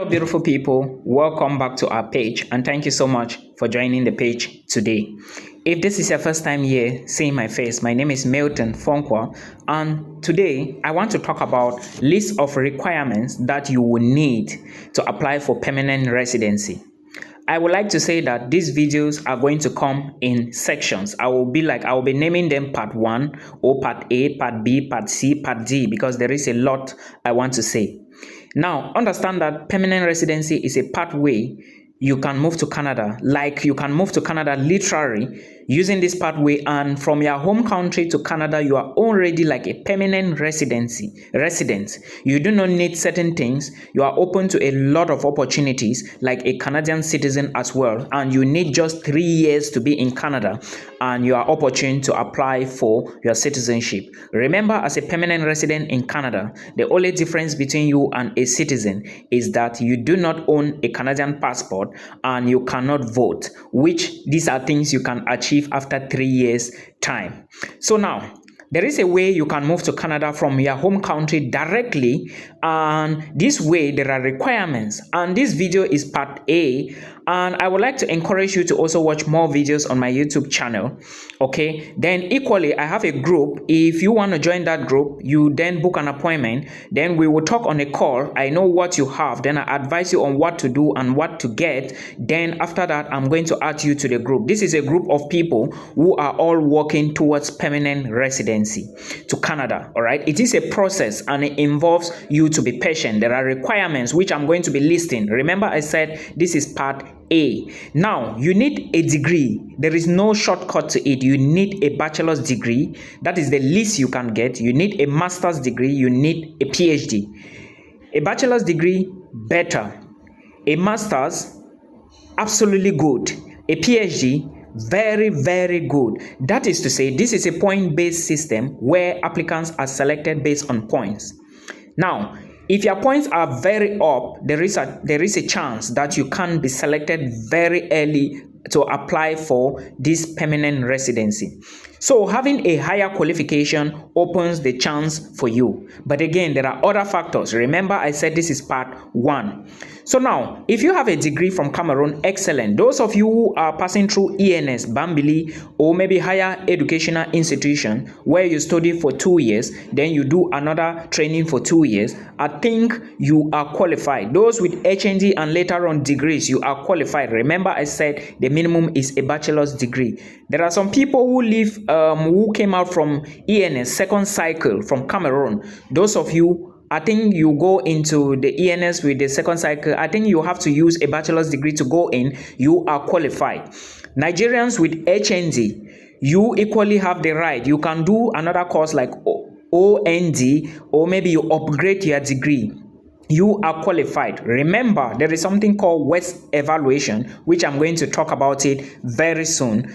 Hello, beautiful people. Welcome back to our page, and thank you so much for joining the page today. If this is your first time here seeing my face, my name is Milton Fonkwa, and today I want to talk about list of requirements that you will need to apply for permanent residency. I would like to say that these videos are going to come in sections. I will be naming them part 1 or part A, part B, part C, part D, because there is a lot I want to say. Now, understand that permanent residency is a pathway you can move to Canada. Like you can move to Canada literally using this pathway, and from your home country to Canada, you are already like a permanent resident. You do not need certain things. You are open to a lot of opportunities like a Canadian citizen as well. And you need just 3 years to be in Canada, and you are opportune to apply for your citizenship. Remember, as a permanent resident in Canada, the only difference between you and a citizen is that you do not own a Canadian passport and you cannot vote, which these are things you can achieve after 3 years time. So now there is a way you can move to Canada from your home country directly, and this way there are requirements, and this video is part A, and I would like to encourage you to also watch more videos on my YouTube channel. Okay, then equally I have a group. If you want to join that group, you then book an appointment, then we will talk on a call. I know what you have, then I advise you on what to do and what to get. Then after that, I'm going to add you to the group. This is a group of people who are all working towards permanent residency to Canada. All right, it is a process and it involves you to be patient. There are requirements which I'm going to be listing. Remember, I said this is part A. Now you need a degree. There is no shortcut to it. You need a bachelor's degree. That is the least you can get. You need a master's degree. You need a PhD. A bachelor's degree, better. A master's, absolutely good. A PhD, very, very good. That is to say, this is a point-based system where applicants are selected based on points. Now, if your points are very up, there is a chance that you can be selected very early to apply for this permanent residency. So having a higher qualification opens the chance for you. But again, there are other factors. Remember, I said this is part 1. So now, if you have a degree from Cameroon, excellent. Those of you who are passing through ENS, Bambili, or maybe higher educational institution where you study for 2 years, then you do another training for 2 years, I think you are qualified. Those with HND and later on degrees, you are qualified. Remember, I said the minimum is a bachelor's degree. There are some people who came out from ENS second cycle from Cameroon. Those of you, I think you go into the ENS with the second cycle. I think you have to use a bachelor's degree to go in. You are qualified. Nigerians with HND, you equally have the right. You can do another course like OND, or maybe you upgrade your degree. You are qualified. Remember, there is something called WEST evaluation, which I'm going to talk about it very soon.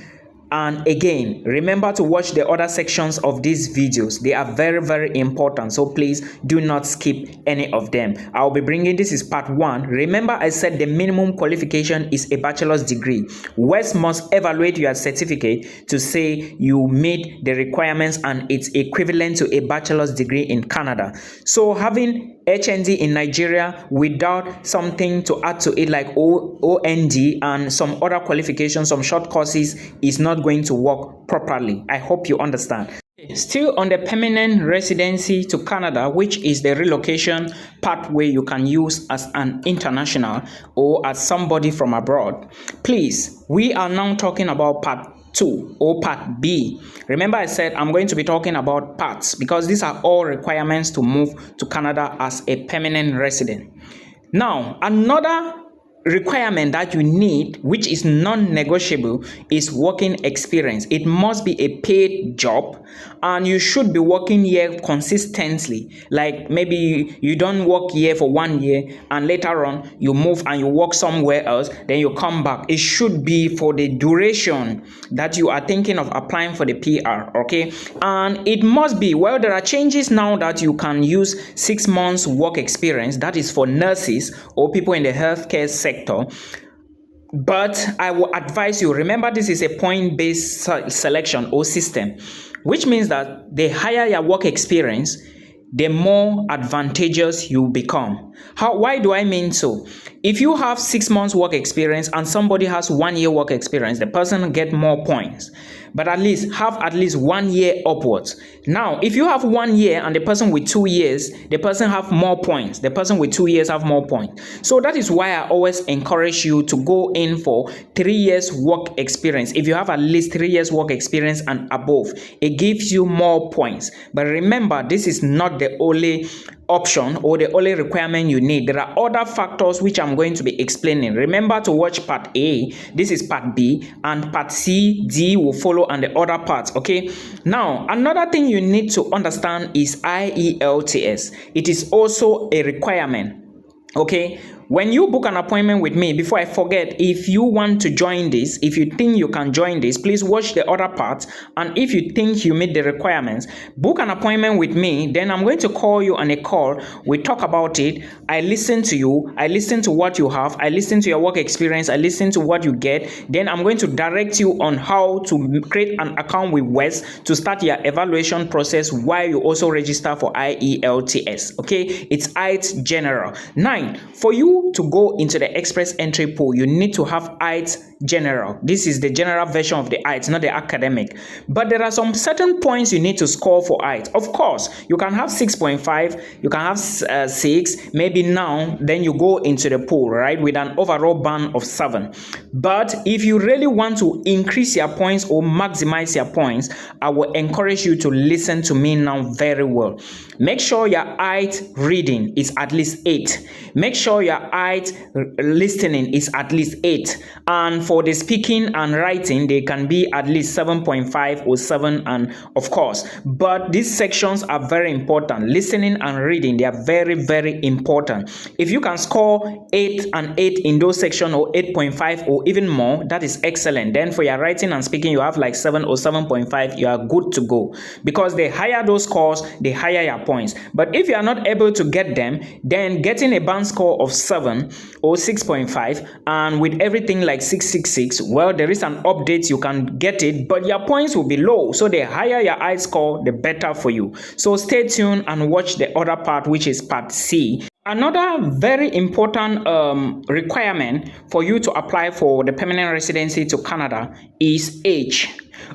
And again, remember to watch the other sections of these videos. They are very, very important. So please do not skip any of them. I'll be bringing, this is part 1. Remember, I said the minimum qualification is a bachelor's degree. WEST must evaluate your certificate to say you meet the requirements and it's equivalent to a bachelor's degree in Canada. So having HND in Nigeria without something to add to it like OND and some other qualifications, some short courses, is not going to work properly. I hope you understand. Still on the permanent residency to Canada, which is the relocation pathway you can use as an international or as somebody from abroad. Please, we are now talking about part 2 or part B. Remember, I said I'm going to be talking about parts because these are all requirements to move to Canada as a permanent resident. Now, another requirement that you need, which is non-negotiable, is working experience. It must be a paid job and you should be working here consistently. Like maybe you don't work here for 1 year and later on you move and you work somewhere else, then you come back. It should be for the duration that you are thinking of applying for the PR, okay? And it must be, well, there are changes now that you can use 6 months work experience. That is for nurses or people in the healthcare sector. But I will advise you, remember, this is a point-based selection or system, which means that the higher your work experience, the more advantageous you become. Why do I mean so? If you have 6 months work experience and somebody has 1 year work experience, the person get more points, but at least have at least 1 year upwards. Now, if you have 1 year and the person with 2 years, the person have more points. The person with 2 years have more points. So that is why I always encourage you to go in for 3 years work experience. If you have at least 3 years work experience and above, it gives you more points. But remember, this is not the only option or the only requirement you need. There are other factors which I'm going to be explaining. Remember to watch part A, this is part B, and part C, D will follow, and the other parts. Okay, now another thing you need to understand is IELTS. It is also a requirement. Okay, when you book an appointment with me, before I forget, if you want to join this, if you think you can join this, please watch the other parts. And if you think you meet the requirements, book an appointment with me. Then I'm going to call you on a call. We talk about it. I listen to you. I listen to what you have. I listen to your work experience. I listen to what you get. Then I'm going to direct you on how to create an account with WES to start your evaluation process while you also register for IELTS. Okay, it's IELTS General. 9. For you to go into the express entry pool, you need to have IELTS General. This is the general version of the IELTS, not the academic. But there are some certain points you need to score for IELTS. Of course, you can have 6.5, you can have 6, maybe now, then you go into the pool, right, with an overall band of 7. But if you really want to increase your points or maximize your points, I will encourage you to listen to me now very well. Make sure your IELTS reading is at least 8. Make sure your IELTS listening is at least 8. And for the speaking and writing, they can be at least 7.5 or 7, and of course. But these sections are very important. Listening and reading, they are very, very important. If you can score 8 and 8 in those sections, or 8.5 or even more, that is excellent. Then for your writing and speaking, you have like 7 or 7.5, you are good to go. Because the higher those scores, the higher your points. But if you are not able to get them, then getting a band score of 7 or 6.5 and with everything like 666, well, there is an update, you can get it, but your points will be low. So the higher your IELTS score, the better for you. So stay tuned and watch the other part, which is part C. Another very important requirement for you to apply for the permanent residency to Canada is age.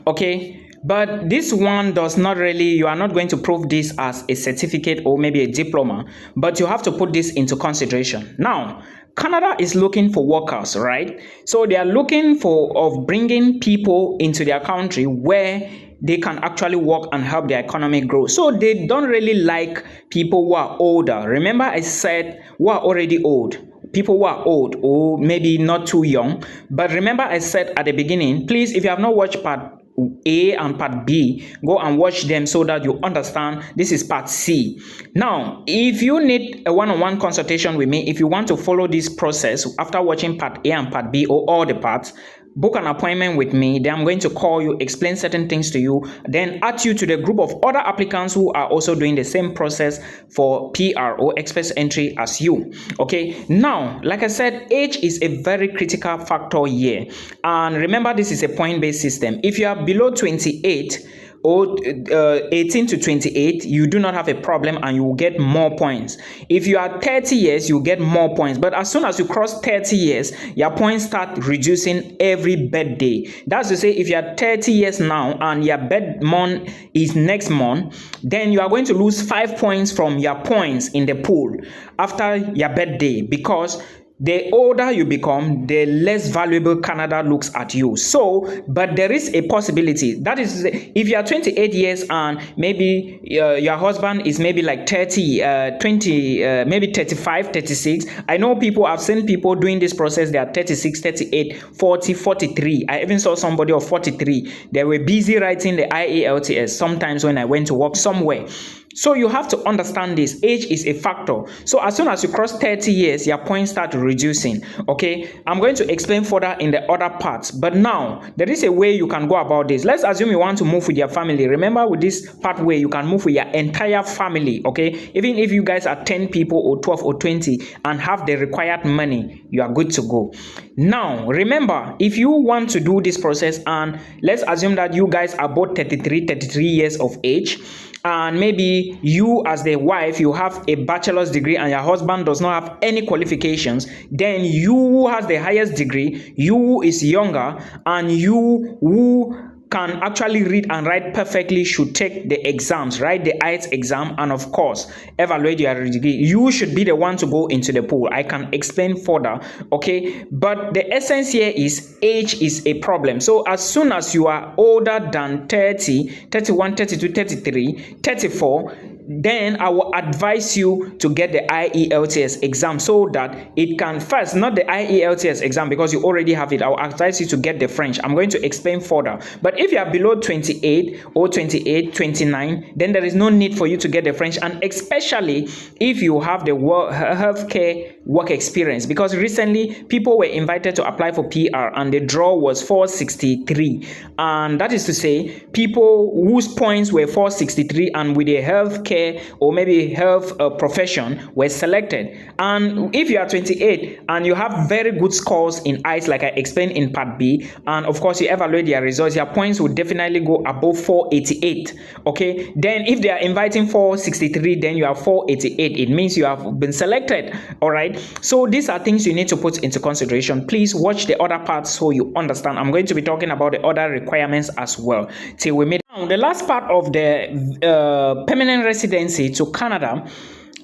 Okay, but this one does not really, you are not going to prove this as a certificate or maybe a diploma, but you have to put this into consideration. Now, Canada is looking for workers, right? So they are looking of bringing people into their country where they can actually work and help their economy grow. So they don't really like people who are older. Remember I said who are already old. People who are old or maybe not too young. But remember I said at the beginning, please, if you have not watched part A and part B, go and watch them so that you understand this is part C. Now, if you need a one-on-one consultation with me, if you want to follow this process after watching part A and part B or all the parts, book an appointment with me. Then I'm going to call you, explain certain things to you, then add you to the group of other applicants who are also doing the same process for PR or express entry as you. Okay, now, like I said, age is a very critical factor here. And remember, this is a point-based system. If you are below 28, or 18 to 28, you do not have a problem and you will get more points. If you are 30 years, you get more points. But as soon as you cross 30 years, your points start reducing every birthday. That's to say, if you are 30 years now and your birth month is next month, then you are going to lose 5 points from your points in the pool after your birthday, because the older you become, the less valuable Canada looks at you. So, but there is a possibility. That is, if you are 28 years and maybe your husband is maybe like 30, 20, maybe 35, 36. I know people, I've seen people doing this process. They are 36, 38, 40, 43. I even saw somebody of 43. They were busy writing the IELTS sometimes when I went to work somewhere. So you have to understand this. Age is a factor. So as soon as you cross 30 years, your points start reducing. Okay, I'm going to explain further in the other parts. But now, there is a way you can go about this. Let's assume you want to move with your family. Remember, with this pathway, you can move with your entire family. Okay, even if you guys are 10 people or 12 or 20 and have the required money, you are good to go. Now, remember, if you want to do this process, and let's assume that you guys are both 33 years of age, and maybe you as the wife, you have a bachelor's degree and your husband does not have any qualifications, then you who has the highest degree, you who is younger, and you who can actually read and write perfectly should take the exams, write the IELTS exam, and of course evaluate your degree. You should be the one to go into the pool. I can explain further, okay? But the essence here is age is a problem. So as soon as you are older than 30, 31, 32, 33, 34, then I will advise you to get the IELTS exam so that it can first, not the IELTS exam because you already have it. I will advise you to get the French. I'm going to explain further. But if you are below 28 or 28, 29, then there is no need for you to get the French, and especially if you have the healthcare work experience, because recently people were invited to apply for PR and the draw was 463, and that is to say people whose points were 463 and with a healthcare or maybe health profession were selected. And if you are 28 and you have very good scores in IELTS, like I explained in part B, and of course you evaluate your results, your points will definitely go above 488. Okay, then if they are inviting 463, then you are 488. It means you have been selected. All right, so these are things you need to put into consideration. Please watch the other parts so you understand. I'm going to be talking about the other requirements as well till we meet. Now, the last part of the permanent residency to Canada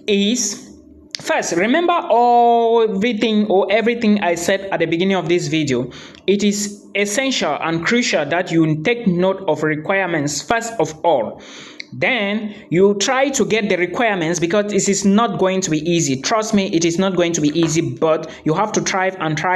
is, first, remember everything I said at the beginning of this video. It is essential and crucial that you take note of requirements first of all. Then you try to get the requirements, because this is not going to be easy. Trust me, it is not going to be easy, but you have to try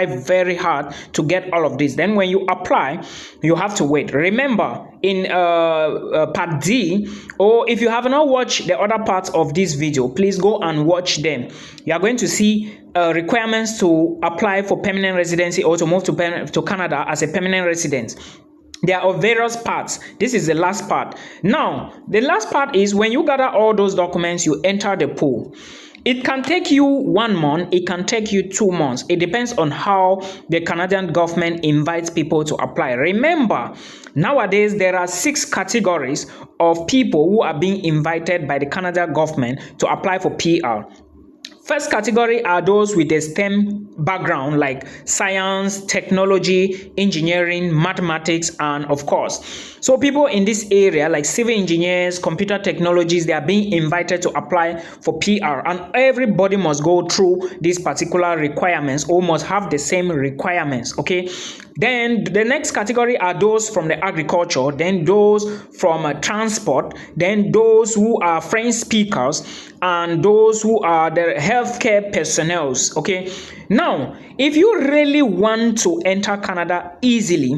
very hard to get all of this. Then when you apply, you have to wait. Remember, in part D, or if you have not watched the other parts of this video, please go and watch them. You are going to see requirements to apply for permanent residency or to move to Canada as a permanent resident. There are various parts. This is the last part. Now, the last part is when you gather all those documents, you enter the pool. It can take you 1 month, it can take you 2 months. It depends on how the Canadian government invites people to apply. Remember, nowadays there are 6 categories of people who are being invited by the Canadian government to apply for PR. First category are those with a STEM background like science, technology, engineering, mathematics, and of course. So people in this area like civil engineers, computer technologies, they are being invited to apply for PR, and everybody must go through these particular requirements or must have the same requirements, okay? Then the next category are those from the agriculture, then those from transport, then those who are French speakers, and those who are the healthcare personnel. Okay, now if you really want to enter Canada easily,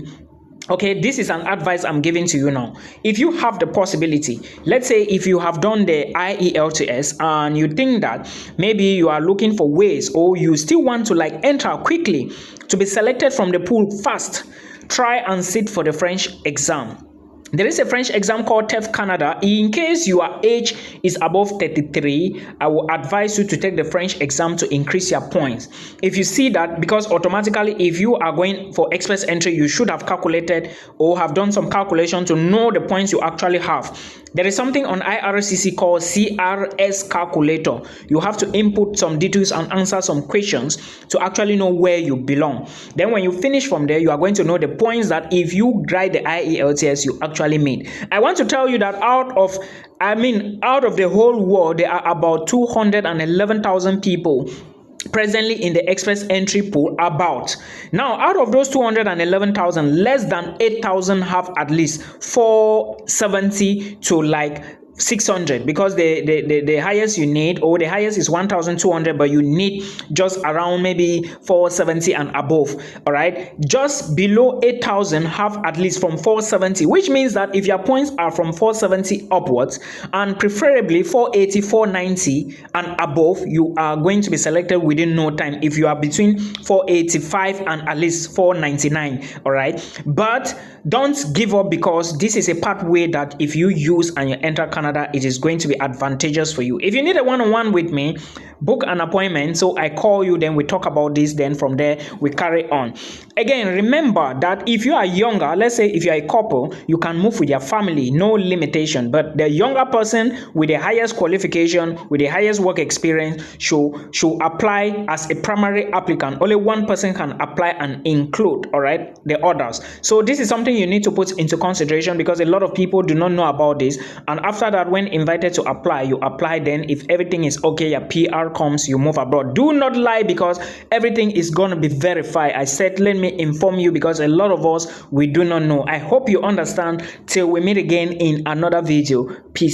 okay, this is an advice I'm giving to you now. If you have the possibility, let's say if you have done the IELTS and you think that maybe you are looking for ways, or you still want to like enter quickly to be selected from the pool fast, try and sit for the French exam. There is a French exam called TEF Canada. In case your age is above 33, I will advise you to take the French exam to increase your points. If you see that, because automatically if you are going for express entry, you should have calculated or have done some calculation to know the points you actually have. There is something on IRCC called CRS calculator. You have to input some details and answer some questions to actually know where you belong. Then when you finish from there, you are going to know the points that if you write the IELTS, you actually made. I want to tell you that out of the whole world, there are about 211,000 people presently in the express entry pool. Now, out of those 211,000, less than 8,000 have at least 470 to like 600, because the highest you need, or the highest is 1,200, but you need just around maybe 470 and above. All right, just below 8,000 have at least from 470, which means that if your points are from 470 upwards, and preferably 480, 490 and above, you are going to be selected within no time. If you are between 485 and at least 499, all right, but don't give up, because this is a pathway that if you use and you enter Canada, it is going to be advantageous for you. If you need a one-on-one with me, book an appointment. So I call you, then we talk about this, then from there we carry on. Again, remember that if you are younger, let's say if you are a couple, you can move with your family, no limitation. But the younger person with the highest qualification, with the highest work experience should apply as a primary applicant. Only one person can apply and include, all right, the others. So this is something you need to put into consideration, because a lot of people do not know about this. And after that, when invited to apply, you apply. Then if everything is okay, your PR comes, you move abroad. Do not lie, because everything is going to be verified. I said, let me inform you, because a lot of us, we do not know. I hope you understand. Till we meet again in another video. Peace.